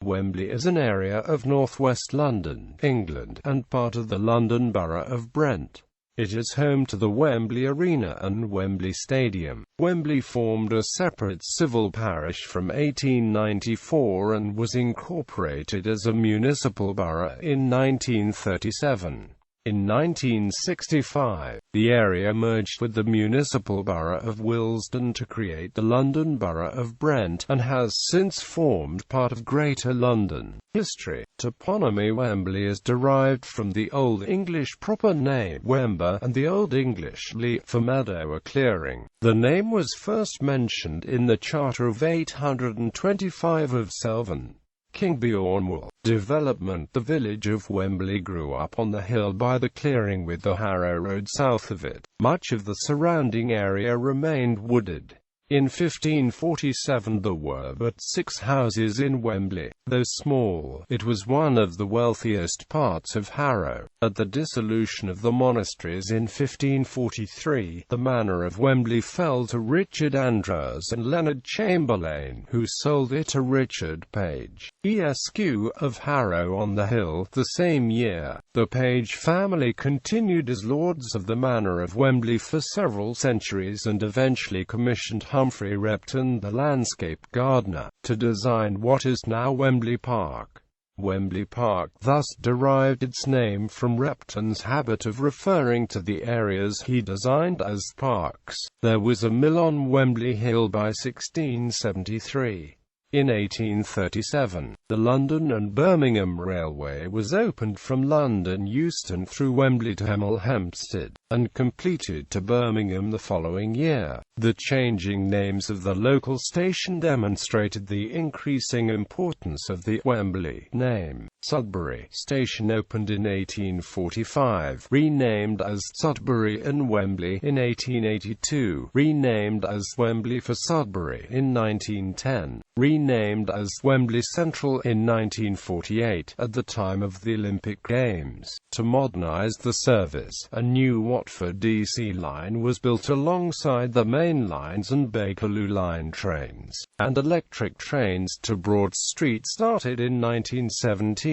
Wembley is an area of northwest London, England, and part of the London Borough of Brent. It is home to the Wembley Arena and Wembley Stadium. Wembley formed a separate civil parish from 1894 and was incorporated as a municipal borough in 1937. In 1965, the area merged with the Municipal Borough of Willesden to create the London Borough of Brent, and has since formed part of Greater London. History. Toponymy Wembley is derived from the Old English proper name Wember and the Old English le for meadow or clearing. The name was first mentioned in the Charter of 825 of Selvan, King Beornwall. Development. The village of Wembley grew up on the hill by the clearing with the Harrow Road south of it. Much of the surrounding area remained wooded. In 1547 there were but 6 houses in Wembley. Though small, it was one of the wealthiest parts of Harrow. At the dissolution of the monasteries in 1543, the manor of Wembley fell to Richard Andros and Leonard Chamberlain, who sold it to Richard Page, Esq. of Harrow on the Hill. The same year, the Page family continued as lords of the manor of Wembley for several centuries and eventually commissioned Humphrey Repton, the landscape gardener, to design what is now Wembley Park. Wembley Park thus derived its name from Repton's habit of referring to the areas he designed as parks. There was a mill on Wembley Hill by 1673. In 1837, the London and Birmingham Railway was opened from London Euston through Wembley to Hemel Hempstead, and completed to Birmingham the following year. The changing names of the local station demonstrated the increasing importance of the Wembley name. Sudbury Station opened in 1845, renamed as Sudbury and Wembley in 1882, renamed as Wembley for Sudbury in 1910, renamed as Wembley Central in 1948, at the time of the Olympic Games. To modernise the service, a new Watford DC line was built alongside the main lines and Bakerloo line trains, and electric trains to Broad Street started in 1917.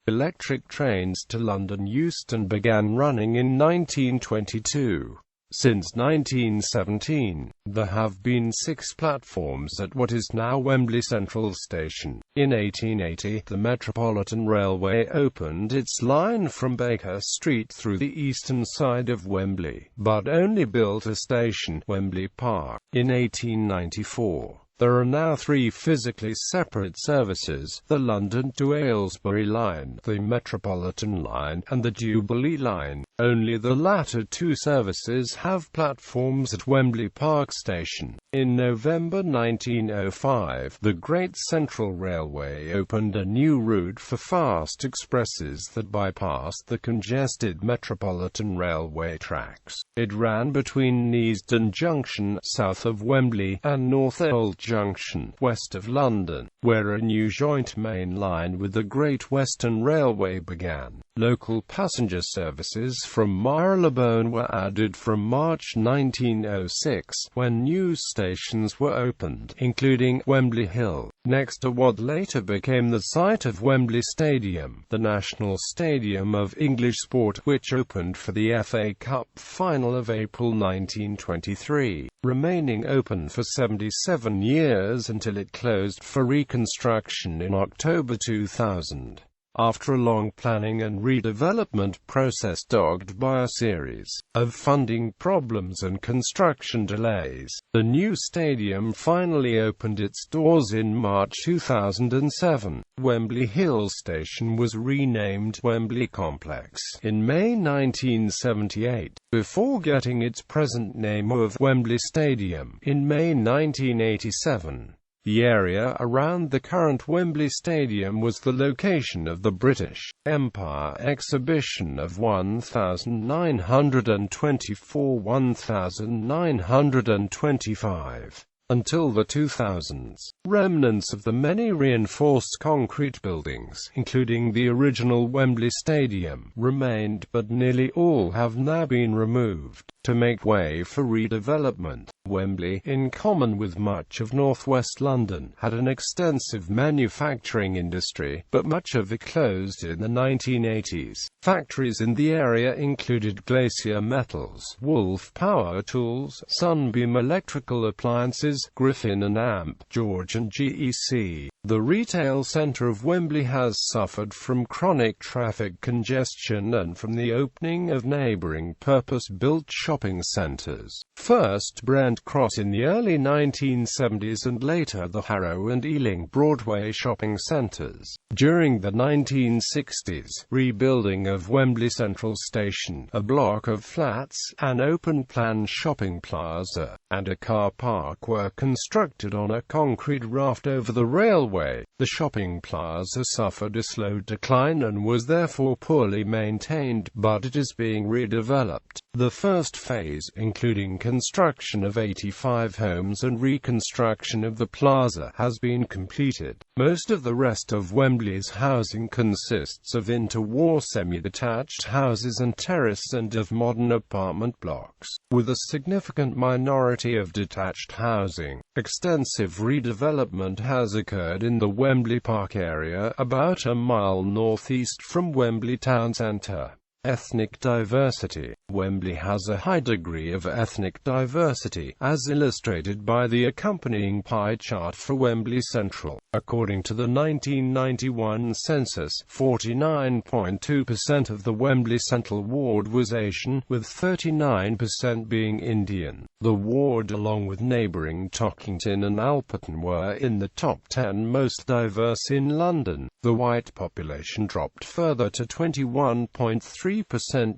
Electric trains to London Euston began running in 1922. Since 1917, there have been 6 platforms at what is now Wembley Central Station. In 1880, the Metropolitan Railway opened its line from Baker Street through the eastern side of Wembley, but only built a station, Wembley Park. In 1894, there are now 3 physically separate services: the London to Aylesbury line, the Metropolitan line, and the Jubilee line. Only the latter 2 services have platforms at Wembley Park Station. In November 1905, the Great Central Railway opened a new route for fast expresses that bypassed the congested Metropolitan Railway tracks. It ran between Neasden Junction, south of Wembley, and North Old Junction, west of London, where a new joint main line with the Great Western Railway began. Local passenger services from Marylebone were added from March 1906, when new stations were opened, including Wembley Hill, next to what later became the site of Wembley Stadium, the national stadium of English sport, which opened for the FA Cup final of April 1923, remaining open for 77 years until it closed for reconstruction in October 2000. After a long planning and redevelopment process dogged by a series of funding problems and construction delays, the new stadium finally opened its doors in March 2007. Wembley Hill Station was renamed Wembley Complex in May 1978, before getting its present name of Wembley Stadium in May 1987. The area around the current Wembley Stadium was the location of the British Empire exhibition of 1924–1925. Until the 2000s, remnants of the many reinforced concrete buildings, including the original Wembley Stadium, remained, but nearly all have now been removed to make way for redevelopment. Wembley, in common with much of northwest London, had an extensive manufacturing industry, but much of it closed in the 1980s. Factories in the area included Glacier Metals, Wolf Power Tools, Sunbeam Electrical Appliances, Griffin and Amp, George and GEC. The retail centre of Wembley has suffered from chronic traffic congestion and from the opening of neighbouring purpose-built shopping centres. First Brent Cross in the early 1970s and later the Harrow and Ealing Broadway shopping centres. During the 1960s, rebuilding of Wembley Central Station, a block of flats, an open-plan shopping plaza, and a car park were constructed on a concrete raft over the railway. The shopping plaza suffered a slow decline and was therefore poorly maintained, but it is being redeveloped. The first phase, including construction of 85 homes and reconstruction of the plaza, has been completed. Most of the rest of Wembley's housing consists of interwar semi-detached houses and terrace and of modern apartment blocks, with a significant minority of detached housing. Extensive redevelopment has occurred in the Wembley Park area, about a mile northeast from Wembley town centre. Ethnic diversity. Wembley has a high degree of ethnic diversity, as illustrated by the accompanying pie chart for Wembley Central. According to the 1991 census, 49.2% of the Wembley Central ward was Asian, with 39% being Indian. The ward, along with neighbouring Tockington and Alperton, were in the top 10 most diverse in London. The white population dropped further to 21.3%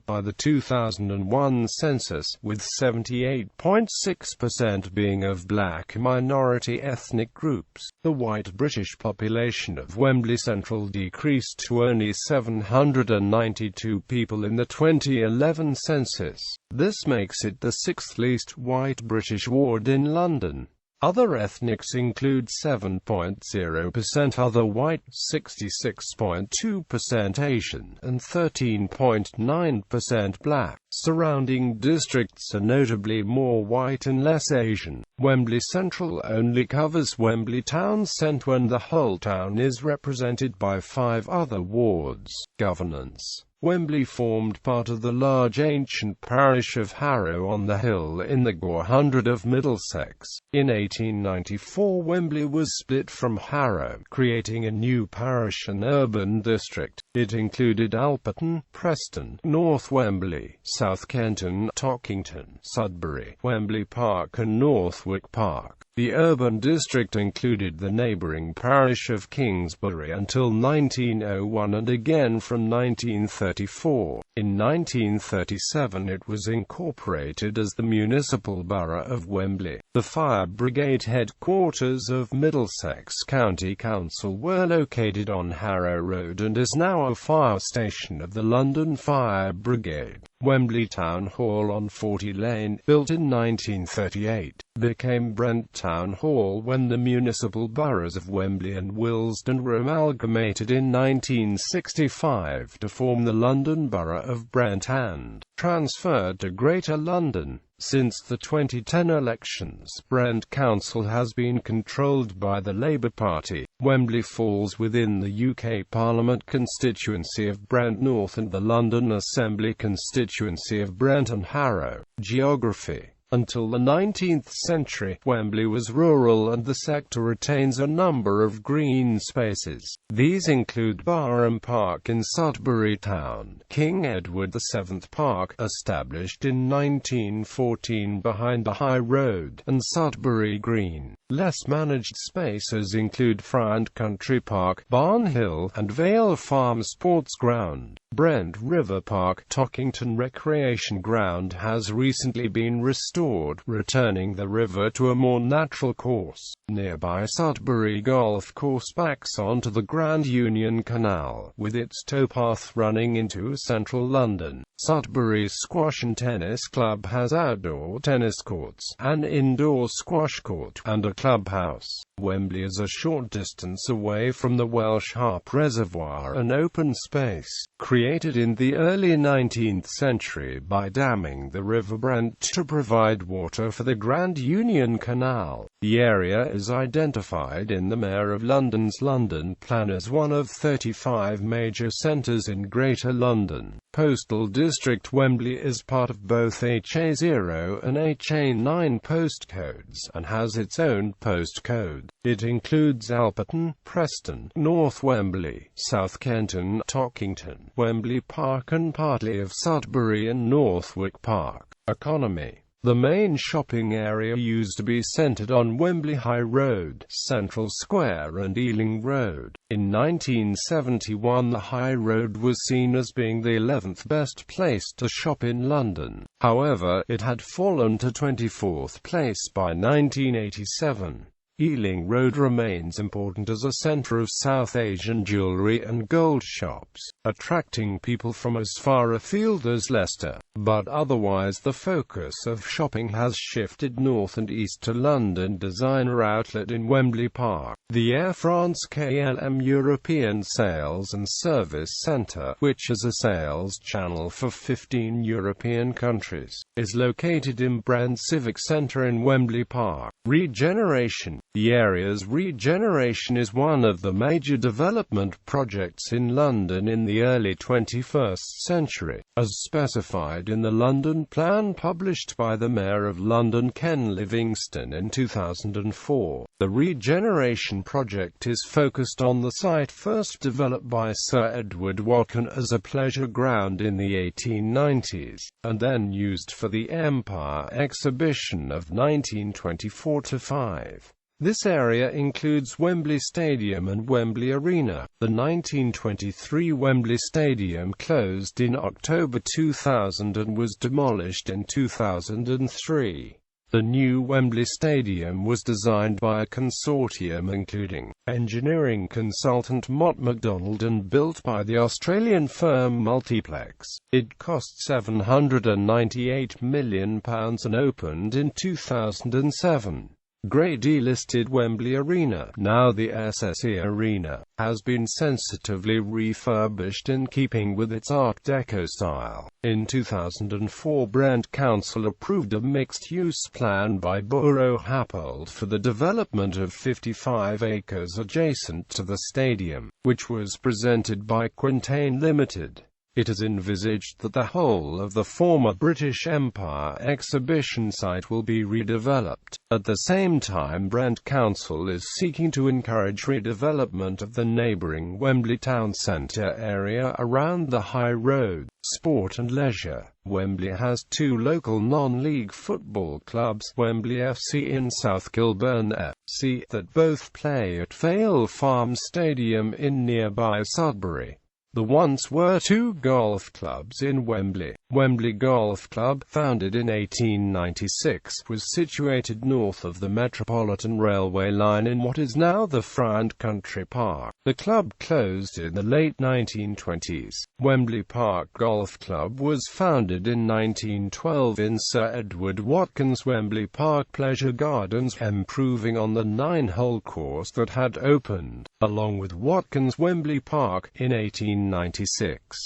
by the 2001 census, with 78.6% being of black minority ethnic groups. The white British population of Wembley Central decreased to only 792 people in the 2011 census. This makes it the sixth least white British ward in London. Other ethnics include 7.0% other white, 66.2% Asian, and 13.9% black. Surrounding districts are notably more white and less Asian. Wembley Central only covers Wembley town centre and the whole town is represented by 5 other wards. Governance. Wembley formed part of the large ancient parish of Harrow on the Hill in the Gore Hundred of Middlesex. In 1894 Wembley was split from Harrow, creating a new parish and urban district. It included Alperton, Preston, North Wembley, South Kenton, Tockington, Sudbury, Wembley Park and Northwick Park. The urban district included the neighbouring parish of Kingsbury until 1901 and again from 1934. In 1937 it was incorporated as the Municipal Borough of Wembley. The Fire Brigade headquarters of Middlesex County Council were located on Harrow Road and is now a fire station of the London Fire Brigade. Wembley Town Hall on 40 Lane, built in 1938, became Brent Town Hall when the municipal boroughs of Wembley and Willesden were amalgamated in 1965 to form the London Borough of Brent and transferred to Greater London. Since the 2010 elections, Brent Council has been controlled by the Labour Party. Wembley falls within the UK Parliament constituency of Brent North and the London Assembly constituency of Brent and Harrow. Geography. Until the 19th century, Wembley was rural and the sector retains a number of green spaces. These include Barham Park in Sudbury Town, King Edward VII Park, established in 1914 behind the High Road, and Sudbury Green. Less managed spaces include Friant Country Park, Barn Hill, and Vale Farm Sports Ground. Brent River Park, Tockington Recreation Ground has recently been restored, returning the river to a more natural course. Nearby Sudbury Golf Course backs onto the Grand Union Canal, with its towpath running into central London. Sudbury's Squash and Tennis Club has outdoor tennis courts, an indoor squash court, and a clubhouse. Wembley is a short distance away from the Welsh Harp Reservoir, an open space created in the early 19th century by damming the River Brent to provide water for the Grand Union Canal. The area is identified in the Mayor of London's London Plan as one of 35 major centres in Greater London. Postal District Wembley is part of both HA0 and HA9 postcodes, and has its own postcode. It includes Alperton, Preston, North Wembley, South Kenton, Tockington, Wembley Park and partly of Sudbury and Northwick Park. Economy. The main shopping area used to be centred on Wembley High Road, Central Square and Ealing Road. In 1971 the High Road was seen as being the 11th best place to shop in London. However, it had fallen to 24th place by 1987. Ealing Road remains important as a centre of South Asian jewellery and gold shops, attracting people from as far afield as Leicester, but otherwise the focus of shopping has shifted north and east to London Designer Outlet in Wembley Park. The Air France-KLM European Sales and Service Centre, which is a sales channel for 15 European countries, is located in Brent Civic Centre in Wembley Park. Regeneration. The area's regeneration is one of the major development projects in London in the early 21st century, as specified in the London Plan published by the Mayor of London Ken Livingstone in 2004. The regeneration project is focused on the site first developed by Sir Edward Watkin as a pleasure ground in the 1890s, and then used for the Empire Exhibition of 1924-5. This area includes Wembley Stadium and Wembley Arena. The 1923 Wembley Stadium closed in October 2000 and was demolished in 2003. The new Wembley Stadium was designed by a consortium including engineering consultant Mott MacDonald and built by the Australian firm Multiplex. It cost £798 million and opened in 2007. Grade-E-listed Wembley Arena, now the SSE Arena, has been sensitively refurbished in keeping with its Art Deco style. In 2004 Brent Council approved a mixed-use plan by Borough Happold for the development of 55 acres adjacent to the stadium, which was presented by Quintain Limited. It is envisaged that the whole of the former British Empire exhibition site will be redeveloped. At the same time, Brent Council is seeking to encourage redevelopment of the neighbouring Wembley Town Centre area around the High Road. Sport and leisure. Wembley has two local non-league football clubs, Wembley FC and South Kilburn FC, that both play at Vale Farm Stadium in nearby Sudbury. There once were two golf clubs in Wembley. Wembley Golf Club, founded in 1896, was situated north of the Metropolitan Railway line in what is now the Friant Country Park. The club closed in the late 1920s. Wembley Park Golf Club was founded in 1912 in Sir Edward Watkin's Wembley Park Pleasure Gardens, improving on the 9-hole course that had opened, along with Watkin's Wembley Park, in 1896.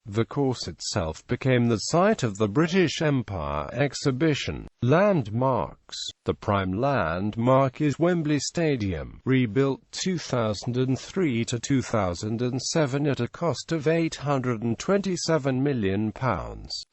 The course itself became the site of the British Empire Exhibition. Landmarks. The prime landmark is Wembley Stadium, rebuilt 2003 to 2007 at a cost of £827 million,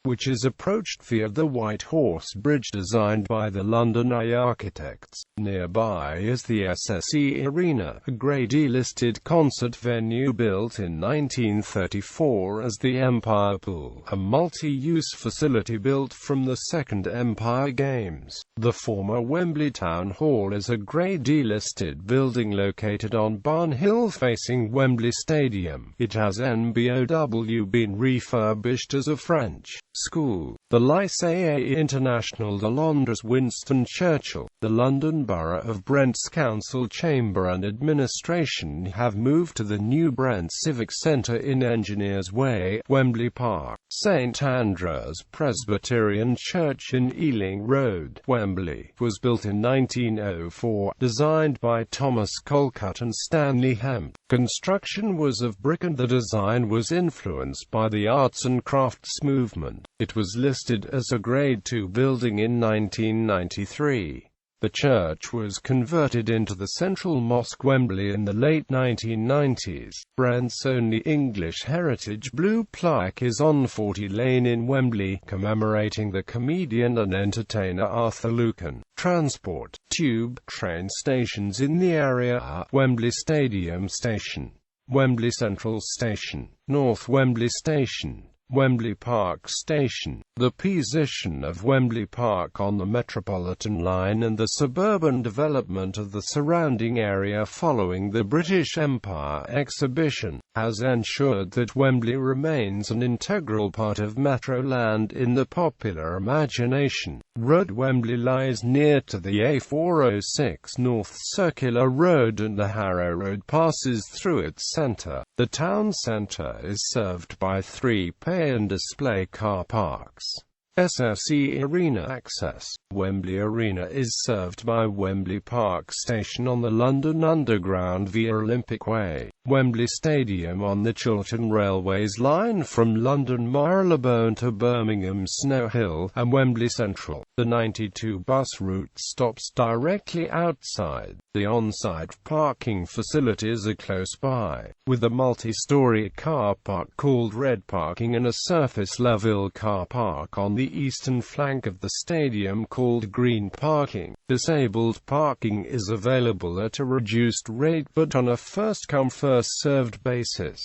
which is approached via the White Horse Bridge designed by the London Eye architects. Nearby is the SSE Arena, a Grade E listed concert venue built in 1934 as the Wembley Empire Pool, a multi-use facility built from the Second Empire Games. The former Wembley Town Hall is a Grade D listed building located on Barn Hill facing Wembley Stadium. It has NBOW been refurbished as a French school. The Lycée International de Londres Winston Churchill, the London Borough of Brent's Council Chamber and Administration have moved to the new Brent Civic Centre in Engineers Way, Wembley Park. St Andrew's Presbyterian Church in Ealing Road, Wembley, was built in 1904, designed by Thomas Colcutt and Stanley Hemp. Construction was of brick and the design was influenced by the arts and crafts movement. It was listed as a Grade II building in 1993. The church was converted into the Central Mosque Wembley in the late 1990s. Brent's only English heritage blue plaque is on 40 Lane in Wembley, commemorating the comedian and entertainer Arthur Lucan. Transport, tube, train stations in the area are Wembley Stadium Station, Wembley Central Station, North Wembley Station, Wembley Park Station. The position of Wembley Park on the Metropolitan line and the suburban development of the surrounding area following the British Empire exhibition has ensured that Wembley remains an integral part of Metroland in the popular imagination. Road Wembley lies near to the A406 North Circular Road and the Harrow Road passes through its centre. The town centre is served by 3 pay and display car parks. SSE Arena access. Wembley Arena is served by Wembley Park Station on the London Underground via Olympic Way. Wembley Stadium on the Chiltern Railways line from London Marylebone to Birmingham Snow Hill, and Wembley Central. The 92 bus route stops directly outside. The on-site parking facilities are close by, with a multi-storey car park called Red Parking and a surface-level car park on the eastern flank of the stadium called Green Parking. Disabled parking is available at a reduced rate but on a first-come first-served basis.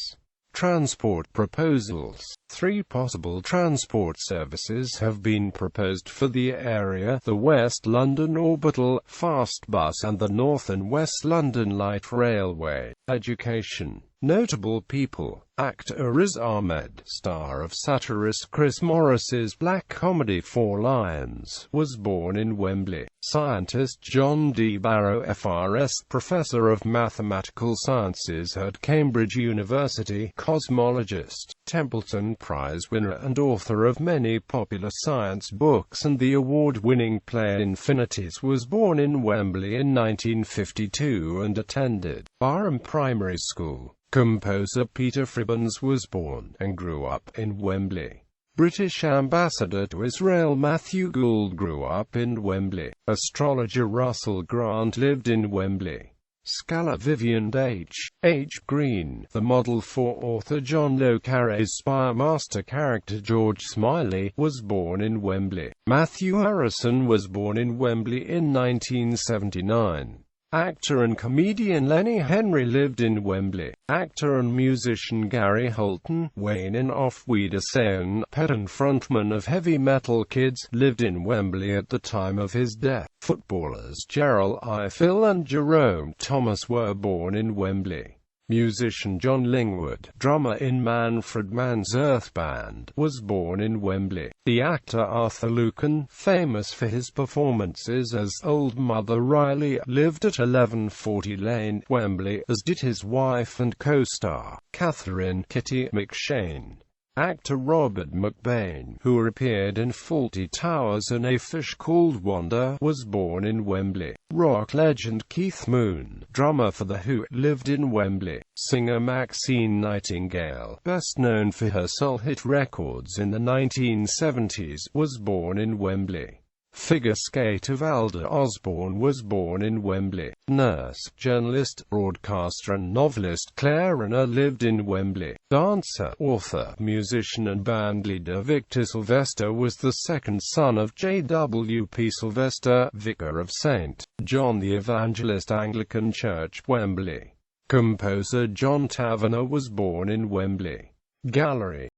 Transport proposals. 3 possible transport services have been proposed for the area: the West London Orbital, Fast Bus and the North and West London Light Railway. Education. Notable people. Actor Riz Ahmed, star of satirist Chris Morris's black comedy 4 Lions, was born in Wembley. Scientist John D. Barrow FRS, Professor of Mathematical Sciences at Cambridge University, cosmologist, Templeton Prize winner and author of many popular science books and the award-winning play Infinities, was born in Wembley in 1952 and attended Barham Primary School. Composer Peter Fribbins was born and grew up in Wembley. British Ambassador to Israel Matthew Gould grew up in Wembley. Astrologer Russell Grant lived in Wembley. Scholar Vivian H. Green, the model for author John le Carré's Spy Master character George Smiley, was born in Wembley. Matthew Harrison was born in Wembley in 1979. Actor and comedian Lenny Henry lived in Wembley. Actor and musician Gary Holton, Wayne in Off Wiedersehen, pet and frontman of Heavy Metal Kids, lived in Wembley at the time of his death. Footballers Gerald Ifill and Jerome Thomas were born in Wembley. Musician John Lingwood, drummer in Manfred Mann's Earth Band, was born in Wembley. The actor Arthur Lucan, famous for his performances as Old Mother Riley, lived at 1140 Lane, Wembley, as did his wife and co-star, Catherine Kitty McShane. Actor Robert McBain, who appeared in Fawlty Towers and A Fish Called Wanda, was born in Wembley. Rock legend Keith Moon, drummer for The Who, lived in Wembley. Singer Maxine Nightingale, best known for her soul hit records in the 1970s, was born in Wembley. Figure skater Valda Osborne was born in Wembley. Nurse, journalist, broadcaster and novelist Claire Renner lived in Wembley. Dancer, author, musician and bandleader Victor Sylvester was the second son of J.W.P. Sylvester, vicar of St. John the Evangelist Anglican Church, Wembley. Composer John Tavener was born in Wembley. Gallery.